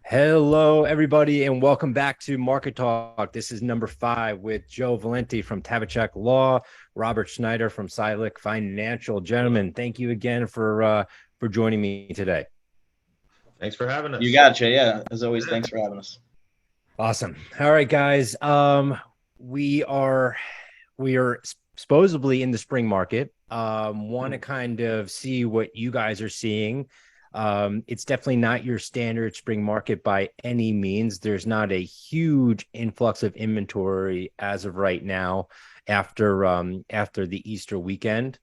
Hello, everybody, and welcome back to Market Talk. This is number 5 with Joe Valente from Tabatchouk Law, Robert Snyder from Silex Financial. Gentlemen, thank you again for joining me today. Thanks for having You us. gotcha. Yeah. As always, thanks for having us. Awesome. All right, guys. We are supposedly in the spring market. Want to kind of see what you guys are seeing. It's definitely not your standard spring market by any means. There's not a huge influx of inventory as of right now after the Easter weekend.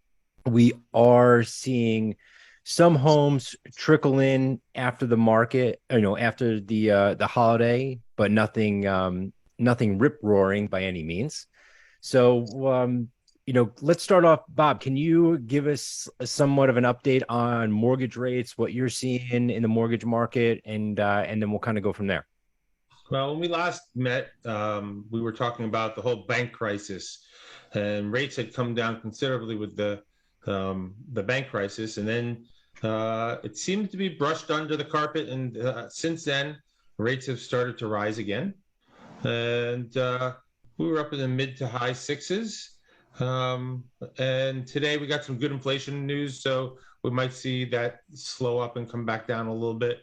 We are seeing some homes trickle in after the market, after the holiday, but nothing rip roaring by any means. So let's start off. Bob, can you give us somewhat of an update on mortgage rates, what you're seeing in the mortgage market, and then we'll kind of go from there. Well, when we last met, we were talking about the whole bank crisis, and rates had come down considerably with the bank crisis, and then it seemed to be brushed under the carpet. And since then, rates have started to rise again, and we were up in the mid to high sixes. And today we got some good inflation news, so we might see that slow up and come back down a little bit.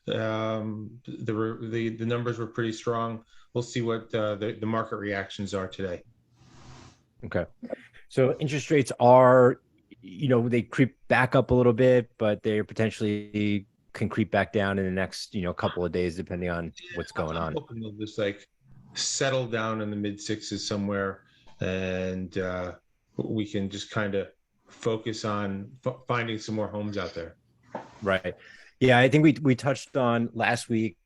The numbers were pretty strong. We'll see what the market reactions are today. Okay. So interest rates are, they creep back up a little bit, but they potentially can creep back down in the next, couple of days, depending on what's going I'm on. hoping they'll just like settle down in the mid sixes somewhere, and we can just kind of focus on finding some more homes out there. Right. Yeah, I think we touched on last week.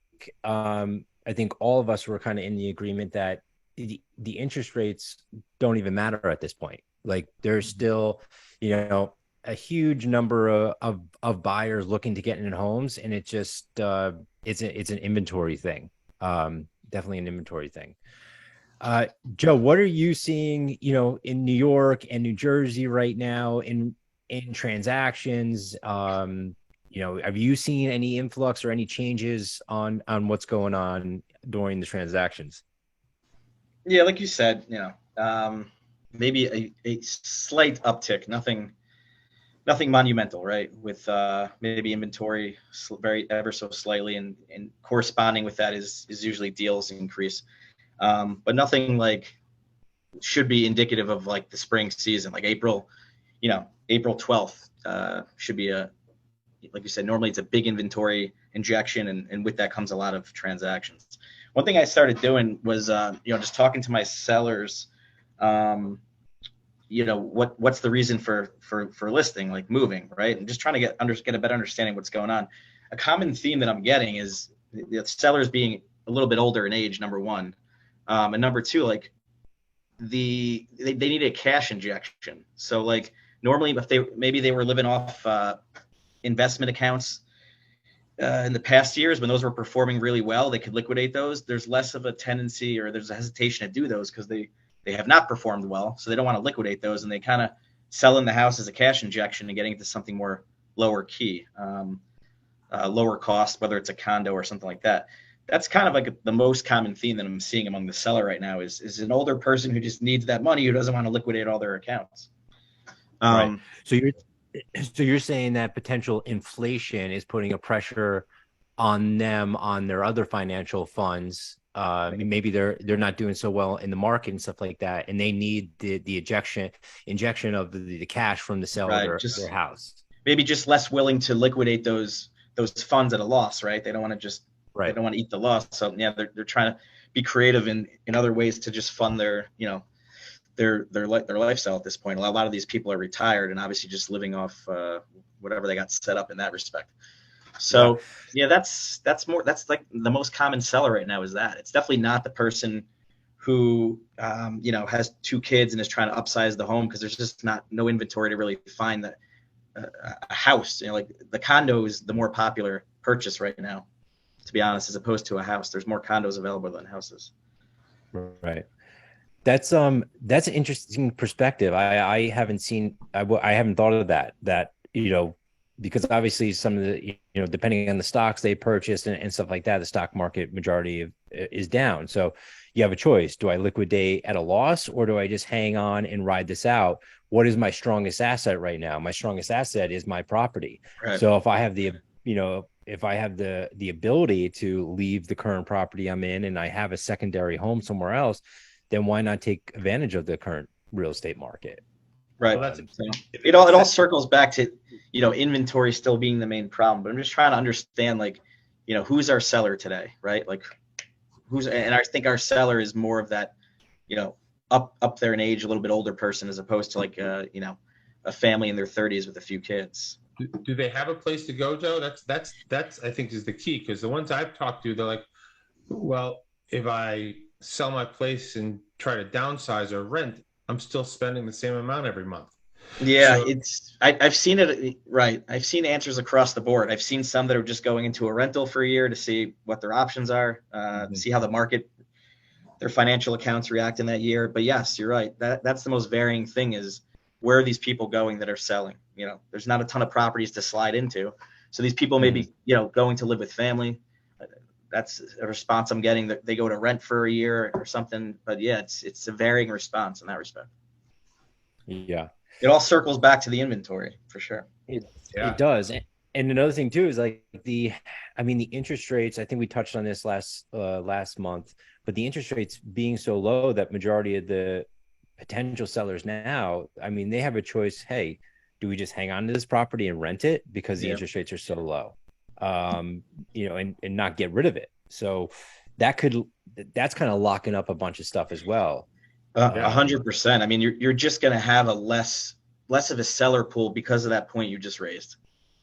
I think all of us were kind of in the agreement that the interest rates don't even matter at this point. Like there's still, a huge number of buyers looking to get in homes, and it just it's an inventory thing. Definitely an inventory thing. Joe, what are you seeing, in New York and New Jersey right now in transactions? Have you seen any influx or any changes on what's going on during the transactions? Yeah, like you said, maybe a slight uptick, nothing monumental, right? With maybe inventory very ever so slightly, and corresponding with that is usually deals increase, but nothing like should be indicative of like the spring season, like April 12th should be like you said, normally it's a big inventory injection, and with that comes a lot of transactions. One thing I started doing was, just talking to my sellers, what's the reason for listing, like moving, right? And just trying to get a better understanding of what's going on. A common theme that I'm getting is the sellers being a little bit older in age, number one, and number two, like they need a cash injection. So like normally, if they were living off investment accounts in the past years when those were performing really well, they could liquidate those. There's less of a tendency, or there's a hesitation to do those because they have not performed well, so they don't want to liquidate those, and they kind of sell in the house as a cash injection and getting into something more lower key, lower cost, whether it's a condo or something like that. That's kind of like the most common theme that I'm seeing among the seller right now is an older person who just needs that money, who doesn't want to liquidate all their accounts. Right. So you're saying that potential inflation is putting a pressure on them on their other financial funds. Maybe they're not doing so well in the market and stuff like that, and they need the injection of the cash from the sale of their house. Maybe just less willing to liquidate those funds at a loss, right? They don't want to they don't want to eat the loss. So yeah, they're trying to be creative in other ways to just fund their lifestyle at this point. A lot of these people are retired and obviously just living off whatever they got set up in that respect. So yeah, that's like the most common seller right now is that. It's definitely not the person who has two kids and is trying to upsize the home, because there's just no inventory to really find that a house. Like the condo is the more popular purchase right now, to be honest, as opposed to a house. There's more condos available than houses. Right. That's an interesting perspective. I haven't seen, I haven't thought of that because obviously some of the, depending on the stocks they purchased and stuff like that, the stock market majority is down. So you have a choice. Do I liquidate at a loss, or do I just hang on and ride this out? What is my strongest asset right now? My strongest asset is my property. Right. So if I have the ability to leave the current property I'm in and I have a secondary home somewhere else, then why not take advantage of the current real estate market? Right. Well, it all circles back to, inventory still being the main problem. But I'm just trying to understand, like, who's our seller today, right? Like, and I think our seller is more of that, up there in age, a little bit older person, as opposed to like, a family in their 30s with a few kids. Do they have a place to go, Joe? That's I think is the key, because the ones I've talked to, they're like, well, if I sell my place and try to downsize or rent, I'm still spending the same amount every month. Yeah, so, I've seen it, right. I've seen answers across the board. I've seen some that are just going into a rental for a year to see what their options are, see how the market, their financial accounts react in that year. But yes, you're right. That's the most varying thing, is where are these people going that are selling? There's not a ton of properties to slide into. So these people may be, going to live with family. That's a response I'm getting, that they go to rent for a year or something. But yeah, it's a varying response in that respect. Yeah. It all circles back to the inventory for sure. It does. And another thing too is like the interest rates, I think we touched on this last month, but the interest rates being so low that majority of the potential sellers now, they have a choice. Hey, do we just hang on to this property and rent it because the interest rates are so low? And not get rid of it. So that's kind of locking up a bunch of stuff as well. 100%. You're just going to have a less of a seller pool because of that point you just raised.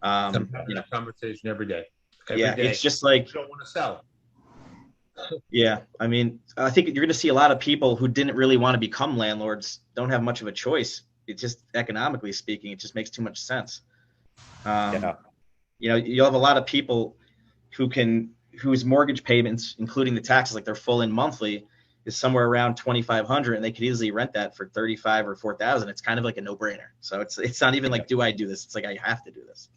That conversation every day. Every day. It's just like, you don't want to sell. Yeah, I think you're going to see a lot of people who didn't really want to become landlords don't have much of a choice. It just, economically speaking, it just makes too much sense. You'll have a lot of people whose mortgage payments, including the taxes, like their full in monthly, is somewhere around $2,500, and they could easily rent that for $35,000 or $4,000. It's kind of like a no-brainer. So it's not even like, do I do this? It's like, I have to do this.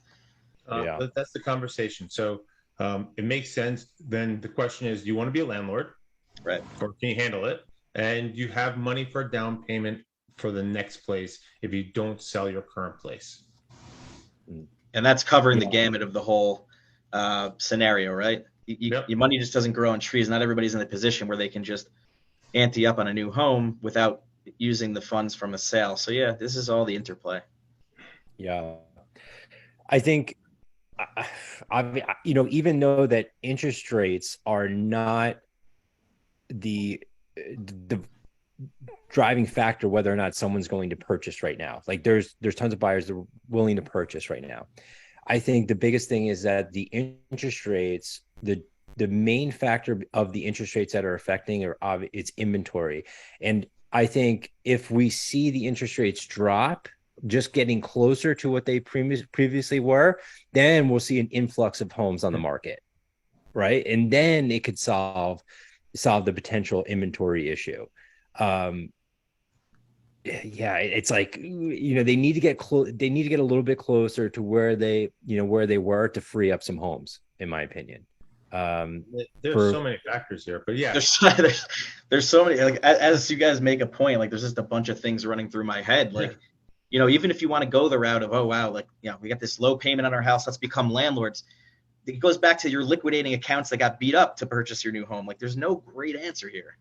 That's the conversation. So it makes sense. Then the question is, do you want to be a landlord? Right. Or can you handle it? And you have money for a down payment for the next place if you don't sell your current place. And that's covering the gamut of the whole scenario, right? Your money just doesn't grow on trees. Not everybody's in the position where they can just ante up on a new home without using the funds from a sale. So yeah, this is all the interplay. Yeah. I think, even though that interest rates are not the driving factor whether or not someone's going to purchase right now, like there's tons of buyers that are willing to purchase right now. I think the biggest thing is that the interest rates, the main factor of the interest rates that are affecting it's inventory. And I think if we see the interest rates drop, just getting closer to what they previously were, then we'll see an influx of homes on the market, right? And then it could solve the potential inventory issue. It's like, they need to get they need to get a little bit closer to where they were to free up some homes, in my opinion. There's so many factors here, but yeah, there's so many, like, as you guys make a point, like there's just a bunch of things running through my head. Like, even if you want to go the route of, oh wow, like, we got this low payment on our house, let's become landlords. It goes back to you're liquidating accounts that got beat up to purchase your new home. Like, there's no great answer here.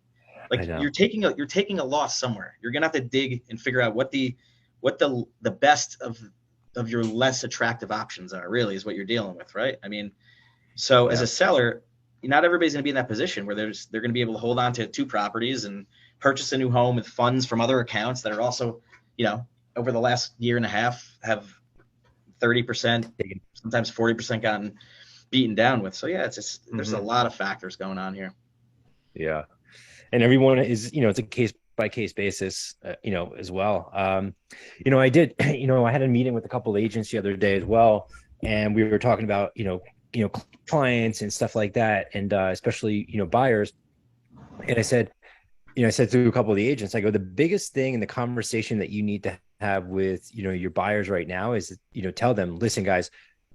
Like, you're taking a loss somewhere. You're gonna have to dig and figure out what the best of your less attractive options are, really, is what you're dealing with, right? So as a seller, not everybody's going to be in that position where they're going to be able to hold on to 2 properties and purchase a new home with funds from other accounts that are also, over the last year and a half have 30%, sometimes 40% gotten beaten down with. So yeah, it's just, there's a lot of factors going on here. Yeah. And everyone is, it's a case by case basis, as well. I did, I had a meeting with a couple of agents the other day as well. And we were talking about, clients and stuff like that. And especially, buyers. And I said to a couple of the agents, I go, the biggest thing in the conversation that you need to have with, your buyers right now is, tell them, listen, guys,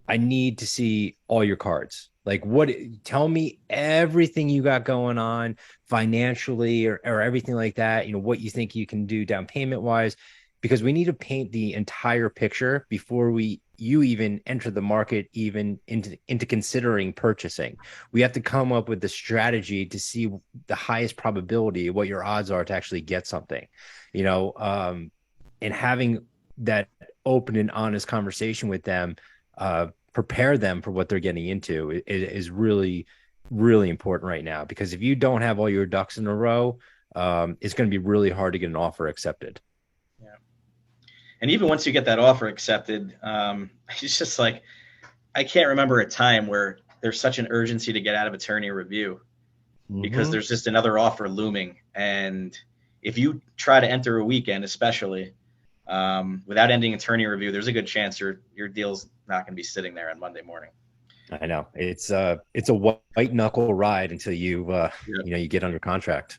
I need to see all your cards. Like, tell me everything you got going on financially or everything like that, what you think you can do down payment wise, because we need to paint the entire picture before you even enter the market, even into considering purchasing. We have to come up with the strategy to see the highest probability, what your odds are to actually get something, and having that open and honest conversation with them, prepare them for what they're getting into is really, really important right now. Because if you don't have all your ducks in a row, it's going to be really hard to get an offer accepted. Yeah. And even once you get that offer accepted, it's just like, I can't remember a time where there's such an urgency to get out of attorney review because there's just another offer looming. And if you try to enter a weekend, especially without ending attorney review, there's a good chance your deal's not going to be sitting there on Monday morning. I know it's a white knuckle ride until you you get under contract.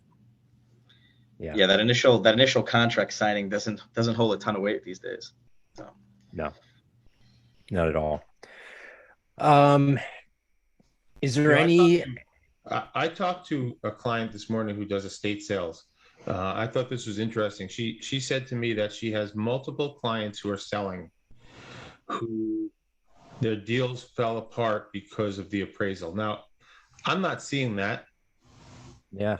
Yeah, that initial contract signing doesn't hold a ton of weight these days. So. No, not at all. Is there I talked to a client this morning who does estate sales. I thought this was interesting. She said to me that she has multiple clients who are selling, who their deals fell apart because of the appraisal. Now, I'm not seeing that. Yeah.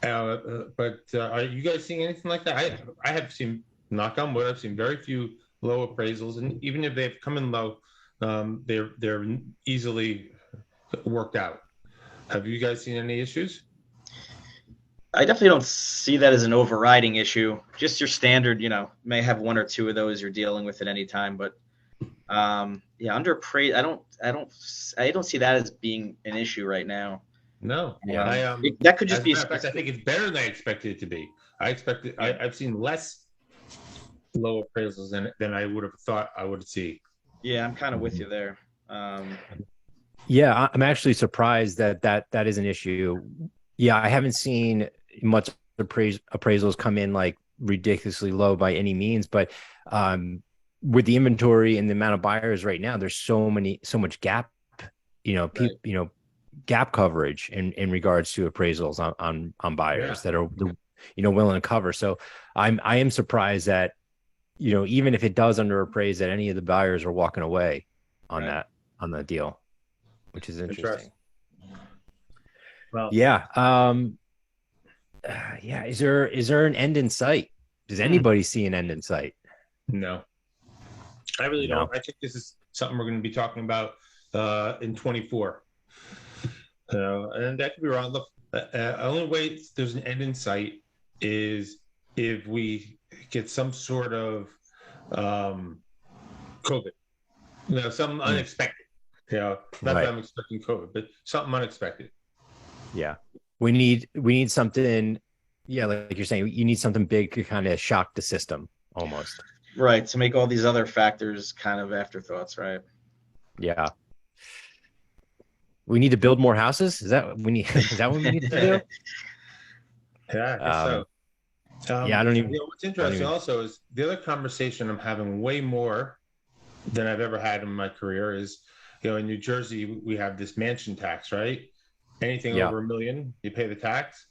But are you guys seeing anything like that? I have seen, knock on wood, I've seen very few low appraisals, and even if they've come in low, they're easily worked out. Have you guys seen any issues? I definitely don't see that as an overriding issue. Just your standard, may have one or two of those you're dealing with at any time, but under appraisal, I don't see that as being an issue right now. No, that could just be. In fact, I think it's better than I expected it to be. I've seen less low appraisals than I would have thought I would see. Yeah, I'm kind of with you there. Yeah, I'm actually surprised that is an issue. Yeah, I haven't seen much appraisals come in like ridiculously low by any means, but with the inventory and the amount of buyers right now, there's so much gap, gap coverage in regards to appraisals on buyers that are willing to cover. So I am surprised that even if it does underappraise, that any of the buyers are walking away on that deal, which is interesting. Well, yeah. Is there an end in sight? Does anybody see an end in sight? No, I really don't. I think this is something we're going to be talking about in 24. And that could be wrong. Look, the only way there's an end in sight is if we get some sort of COVID, something unexpected. Not that I'm expecting COVID, but something unexpected. Yeah, we need something. Yeah, like you're saying, you need something big to kind of shock the system almost. Right, to make all these other factors kind of afterthoughts, right? Yeah. We need to build more houses. Is that what we need to do? Yeah, I guess so. I don't even. What's interesting also is the other conversation I'm having way more than I've ever had in my career is, in New Jersey we have this mansion tax, right? Anything over $1 million, you pay the tax.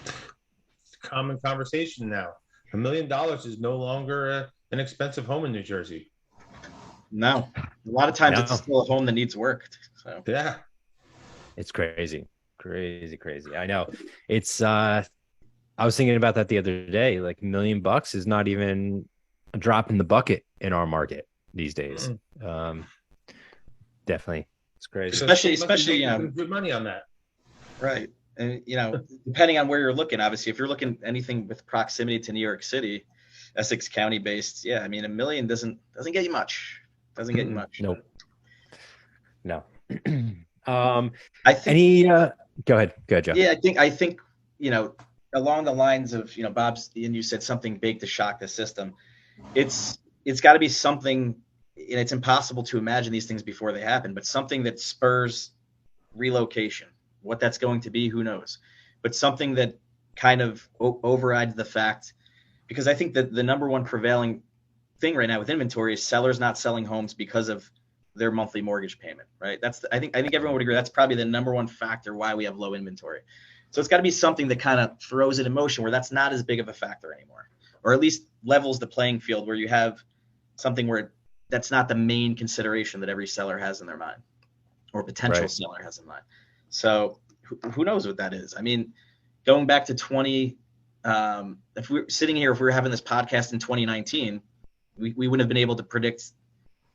It's a common conversation now. $1 million is no longer an expensive home in New Jersey. No, a lot of times it's still a home that needs work. So yeah. It's crazy. I know. It's I was thinking about that the other day. Like $1 million is not even a drop in the bucket in our market these days. Definitely. It's crazy. Especially good money on that. Right. And depending on where you're looking, obviously, if you're looking anything with proximity to New York City, Essex County based, $1 million doesn't get you much. Doesn't get you much. Nope. No. I think go ahead, Joe. Yeah, I think along the lines of Bob's, and you said something big to shock the system. It's got to be something, and it's impossible to imagine these things before they happen, but something that spurs relocation. What that's going to be, who knows? But something that kind of overrides the fact, because I think that the number one prevailing thing right now with inventory is sellers not selling homes because of their monthly mortgage payment, right? I think everyone would agree that's probably the number one factor why we have low inventory. So it's got to be something that kind of throws it in motion where that's not as big of a factor anymore, or at least levels the playing field where you have something where that's not the main consideration that every seller has in their mind or potential seller has in mind. So who knows what that is? I mean, going back to if we were sitting here, if we were having this podcast in 2019, we wouldn't have been able to predict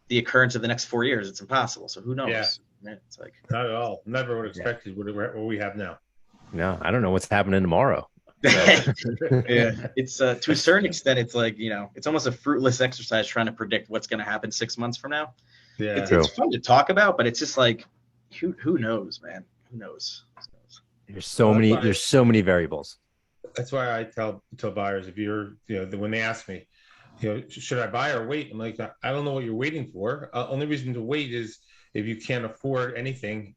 the occurrence of the next 4 years. It's impossible. So who knows? Yeah. It's like not at all. Never would have expected what we have now. No, I don't know what's happening tomorrow. Yeah, it's to a certain extent, it's like, it's almost a fruitless exercise trying to predict what's going to happen 6 months from now. Yeah, it's fun to talk about, but it's just like, who knows, man? Who knows? There's so many variables. That's why I tell buyers, if you're, when they ask me, should I buy or wait? I'm like, I don't know what you're waiting for. Only reason to wait is if you can't afford anything,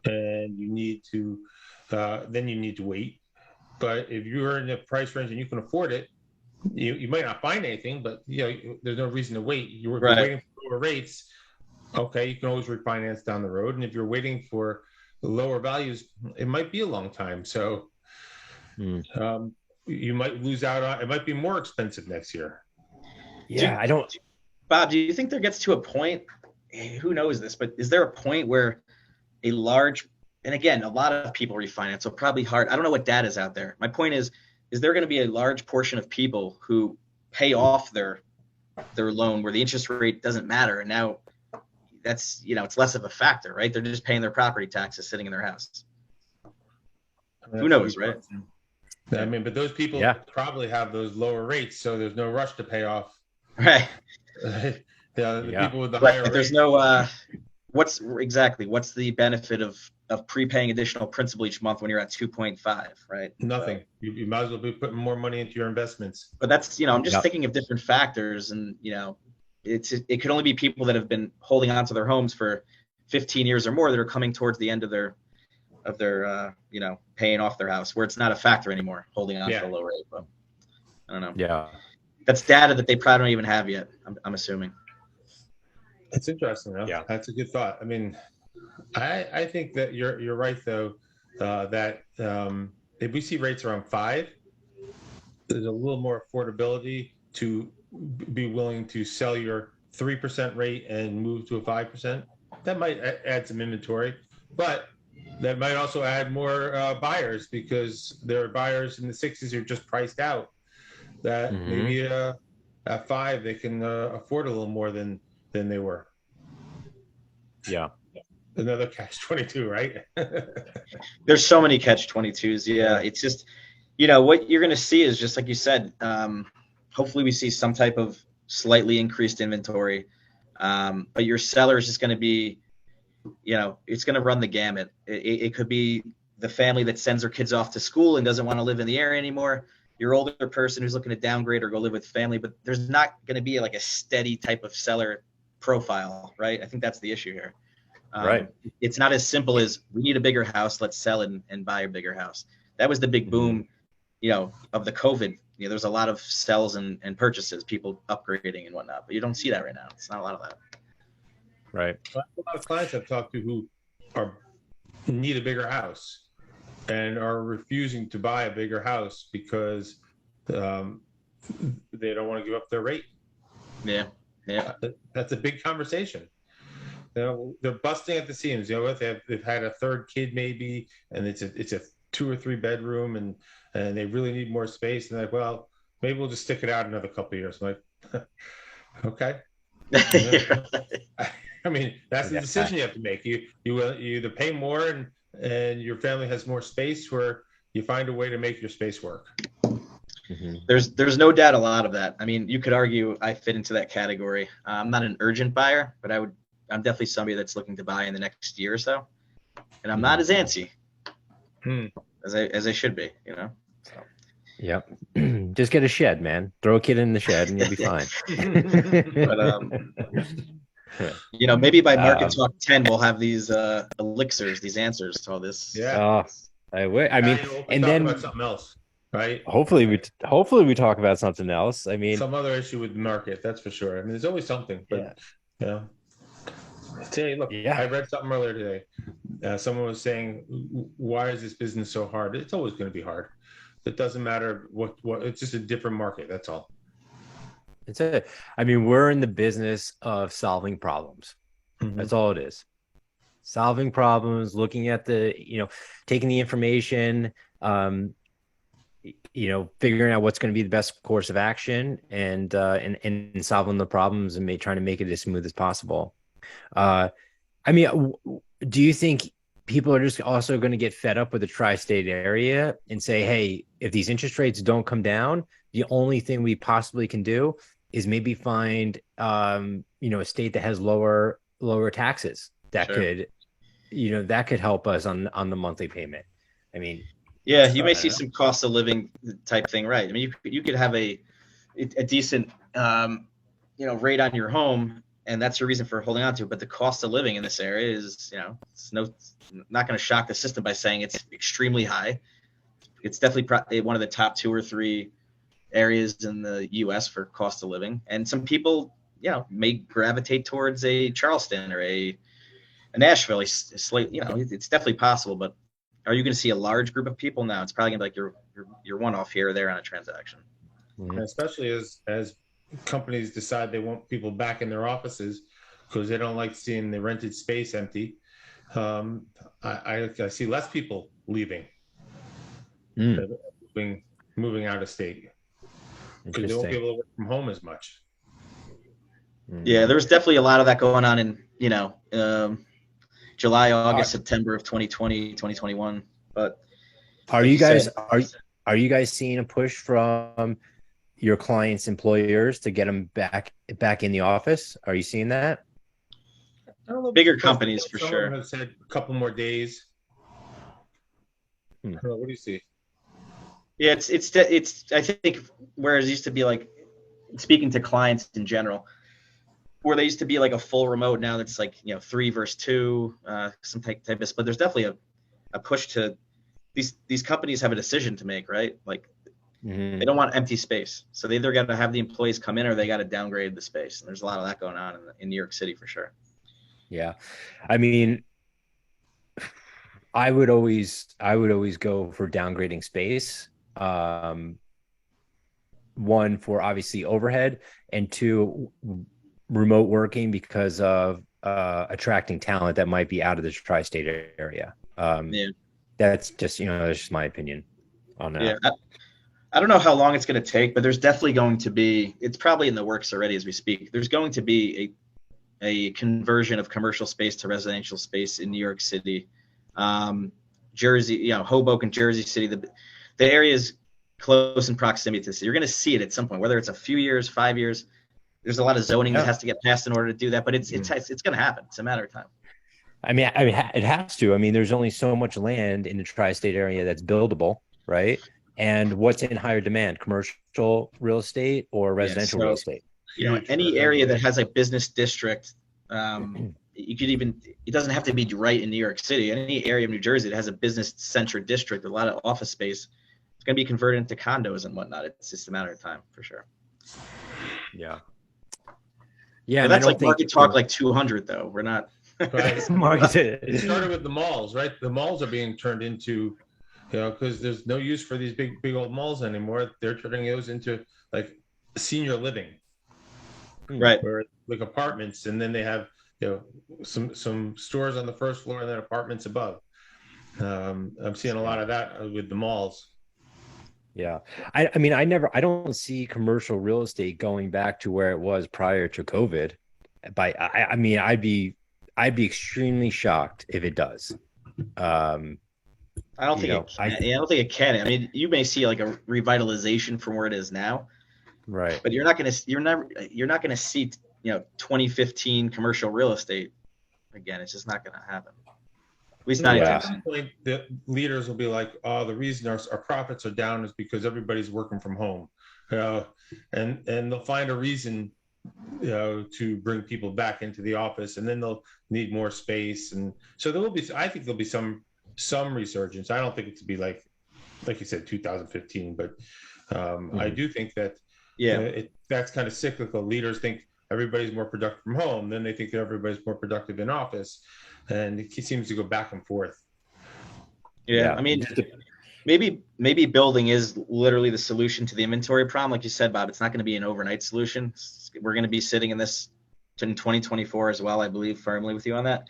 and you need to, then you need to wait. But if you're in the price range and you can afford it, you might not find anything, but there's no reason to wait. You're waiting for lower rates. Okay, you can always refinance down the road. And if you're waiting for lower values, it might be a long time. So you might lose out on it. Might be more expensive next year. Yeah, Bob, do you think there gets to a point, who knows this, but is there a point where a large, and again, a lot of people refinance, so probably hard. I don't know what data is out there. My point is there going to be a large portion of people who pay off their loan where the interest rate doesn't matter, and now that's, it's less of a factor, right? They're just paying their property taxes sitting in their house. Who knows, right? I mean, but those people probably have those lower rates, so there's no rush to pay off. Right. The people with the higher rates. There's no what's the benefit of prepaying additional principal each month when you're at 2.5, right? Nothing. So, you might as well be putting more money into your investments. But that's, I'm just thinking of different factors, and it could only be people that have been holding on to their homes for 15 years or more that are coming towards the end of their paying off their house, where it's not a factor anymore, holding on to a low rate. But I don't know. Yeah. That's data that they probably don't even have yet, I'm assuming. It's interesting, though. Yeah. That's a good thought. I mean, I think that you're right, though, that if we see rates around 5, there's a little more affordability to be willing to sell your 3% rate and move to a 5%. That might add some inventory, but that might also add more buyers, because there are buyers in the 6s who are just priced out that maybe at 5 they can afford a little more than they were. Yeah. Another catch-22, right? There's so many catch-22s. Yeah. It's just, what you're going to see is just like you said, hopefully we see some type of slightly increased inventory. But your seller is just going to be, it's going to run the gamut. It could be the family that sends their kids off to school and doesn't want to live in the area anymore. Your older person who's looking to downgrade or go live with family, but there's not going to be like a steady type of seller profile, right? I think that's the issue here. Right. It's not as simple as we need a bigger house, let's sell it and buy a bigger house. That was the big boom, of the COVID. There's a lot of sells and purchases, people upgrading and whatnot, but you don't see that right now. It's not a lot of that. Right. A lot of clients I've talked to who need a bigger house and are refusing to buy a bigger house because they don't want to give up their rate. Yeah. That's a big conversation. They're busting at the seams. They've had a third kid maybe, and it's a 2 or 3 bedroom, and they really need more space. And they're like, well, maybe we'll just stick it out another couple of years. I'm like, okay. I mean, that's the decision you have to make. You either pay more and your family has more space, or you find a way to make your space work. There's no doubt a lot of that. I mean, you could argue I fit into that category. I'm not an urgent buyer, but I'm definitely somebody that's looking to buy in the next year or so. And I'm not as antsy as I should be, So. Yep. Just get a shed, man. Throw a kid in the shed and you'll be fine. But maybe by Market Talk 10 we'll have these elixirs, these answers to all this. Yeah. I mean, and then about something else, right? Hopefully we talk about something else. I mean, some other issue with the market, that's for sure. I mean, there's always something, but Say, look, Yeah. I read something earlier today. Someone was saying, "Why is this business so hard?" It's always going to be hard. It doesn't matter what. It's just a different market. That's all. It's it. I mean, we're in the business of solving problems. Mm-hmm. That's all it is. Solving problems, looking at taking the information, figuring out what's going to be the best course of action, and solving the problems and trying to make it as smooth as possible. I mean, do you think people are just also going to get fed up with the tri-state area and say, hey, if these interest rates don't come down, the only thing we possibly can do is maybe find a state that has lower taxes that Sure. could help us on the monthly payment. I mean, Yeah, you may see some cost of living type thing, right? I mean, you could have a decent rate on your home, and that's your reason for holding on to it. But the cost of living in this area is, it's not going to shock the system by saying it's extremely high. It's definitely one of the top 2 or 3 areas in the U.S. for cost of living, and some people, may gravitate towards a Charleston or a Nashville. It's definitely possible, but are you going to see a large group of people? No, it's probably going to be like your one-off here or there on a transaction. Mm-hmm. Especially as companies decide they want people back in their offices because they don't like seeing the rented space empty. I see less people leaving, moving out of state because they won't be able to work from home as much. Yeah, there's definitely a lot of that going on in July, August, September of 2020, 2021. But are you guys seeing a push from your clients' employers to get them back in the office? Are you seeing that? I don't know, bigger companies for sure. Someone have said a couple more days. I don't know, what do you see? Yeah, it's I think whereas it used to be like, speaking to clients in general, where they used to be like a full remote, now it's like 3 versus 2, some type of split. There's definitely a push to these companies have a decision to make, right? Like they don't want empty space, so they either got to have the employees come in or they got to downgrade the space. And there's a lot of that going on in New York City for sure. Yeah, I mean, I would always go for downgrading space. One, for obviously overhead, and 2, remote working because of attracting talent that might be out of the tri-state area. That's just that's just my opinion on that. Yeah, I don't know how long it's going to take, but there's definitely going to be. It's probably in the works already as we speak. There's going to be a conversion of commercial space to residential space in New York City, Jersey, Hoboken, Jersey City. The areas close in proximity to the city. You're going to see it at some point, whether it's a few years, 5 years. There's a lot of zoning that has to get passed in order to do that, but it's going to happen. It's a matter of time. I mean, it has to. I mean, there's only so much land in the tri-state area that's buildable, right? And what's in higher demand, commercial real estate or residential real estate? Any area that has a business district, you could even, it doesn't have to be right in New York City. Any area of New Jersey that has a business-centric district, a lot of office space, it's going to be converted into condos and whatnot. It's just a matter of time for sure. Yeah. Yeah, that's like market talk like 200 though. We're not. It started with the malls, right? The malls are being turned into, because there's no use for these big old malls anymore. They're turning those into like senior living, right? Or like apartments, and then they have some stores on the first floor and then apartments above. I'm seeing a lot of that with the malls. Yeah. I mean, I don't see commercial real estate going back to where it was prior to COVID. I mean, I'd be extremely shocked if it does. I don't think it can. I mean, you may see like a revitalization from where it is now. Right. But you're not going to see, 2015 commercial real estate again. It's just not going to happen. At least not at some point. The leaders will be like, "Oh, the reason our profits are down is because everybody's working from home," and they'll find a reason, to bring people back into the office, and then they'll need more space, and so there will be. I think there'll be some resurgence. I don't think it to be like you said, 2015, but I do think that that's kind of cyclical. Leaders think, everybody's more productive from home. Then they think that everybody's more productive in office, and it seems to go back and forth. Yeah, I mean, maybe building is literally the solution to the inventory problem. Like you said, Bob, it's not going to be an overnight solution. We're going to be sitting in this in 2024 as well. I believe firmly with you on that.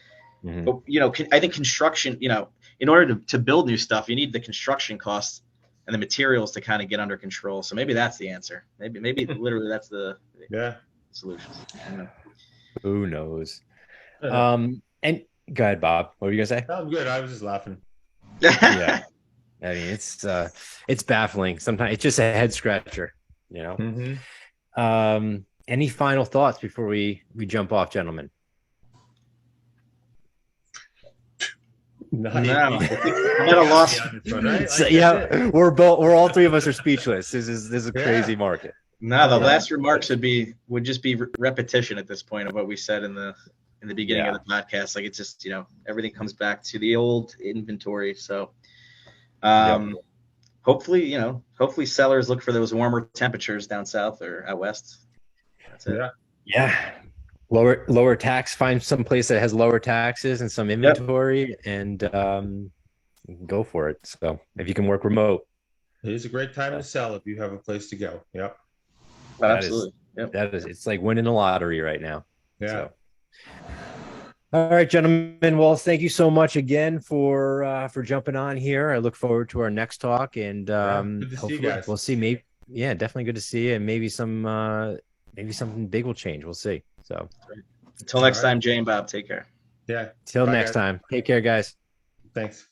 Mhm. But, you know, I think construction, you know, in order to build new stuff, you need the construction costs and the materials to kind of get under control. So maybe that's the answer. Maybe literally that's the solution. Who knows? And go ahead, Bob. What were you gonna say? I'm good. I was just laughing. Yeah. I mean, it's baffling. Sometimes it's just a head scratcher, you know. Mm-hmm. Any final thoughts before we jump off, gentlemen? No, I'm at a loss. We're all three of us are speechless. This is a crazy market. No, the last remarks would just be repetition at this point of what we said in the beginning of the podcast. Like, it's just, you know, everything comes back to the old inventory. So hopefully sellers look for those warmer temperatures down south or out west. That's it. Yeah. Lower tax, find some place that has lower taxes and some inventory and go for it. So if you can work remote. It is a great time to sell if you have a place to go. Yep. Absolutely. It's like winning the lottery right now. Yeah. So. All right, gentlemen. Well, thank you so much again for jumping on here. I look forward to our next talk, and good to see you guys. We'll see. Maybe, definitely good to see you, and maybe something big will change. We'll see. So, until next time, Jay and Bob, take care. Yeah. Till next time. Take care, guys. Thanks.